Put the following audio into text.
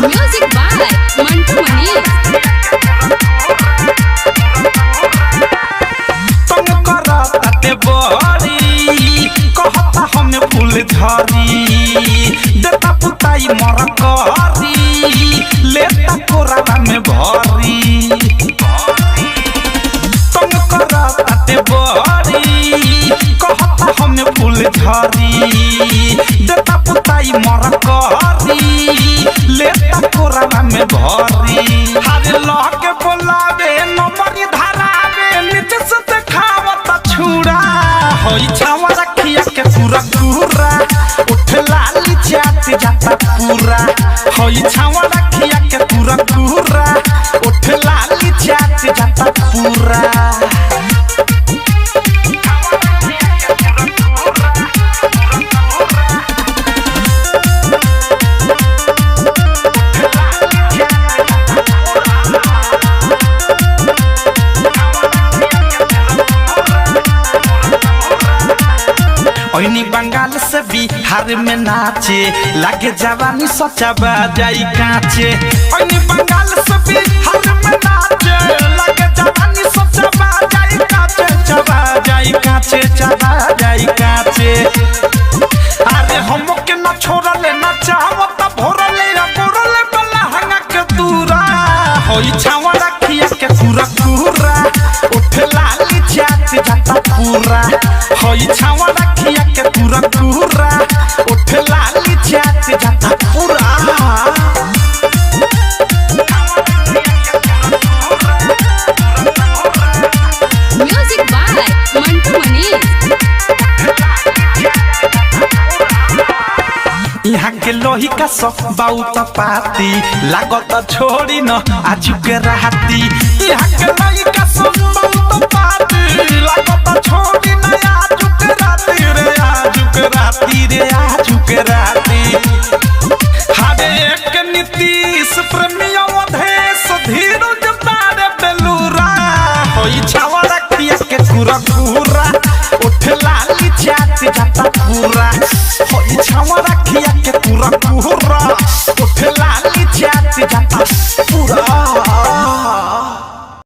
Music by Mantu Mani. देता पुताई मर करी लेता कोरावा में भरी तुम करताते बड़ी कहता हमें फूल झरी देता पुताई मर करी लेता कोरावा में भरी हरे लह के बोलावे नंबरी धरावे नीचे से देखावता छुरा होई छावा रखिया के पूरा पूरा उठ लाली जात जाता पूरा होई छावा रखिया के पूरा पूरा उठ लाली जात जाता पूरा ओइनी बंगाल से बिहार में नाचे लागे जवानी सचबा जाई काचे ओइनी बंगाल से बिहार में नाचे लागे जवानी सचबा जाई काचे चबा जाई काचे चबा जाई काचे अरे हम के ना छोड़ले ना चाहत भोरले या भोरले बला हंगा के दूरा होई छावा रखिया के पूरा पूरा उठ लाली जात जाता पूरा होई छावा रखिया के पूरा पूरा उठ लाली जात जाता पूरा Music by Mantu Mani. यहाँ के लोही का सब बहुत पाती लागत छोड़ी न आज के रहती यहाँ के लोही का सब बहुत पाती लागत छोड़ी न आज के राती रे आज के राती रे आज के राती हरे एक नीतीश प्रेमियों देश धीरज बारे बेलूरा होई छावा रखिया के पूरा पूरा उठ लाली जात जाता पूरा होई छावा रखिया के पूरा पूरा उठ लाली जात जाता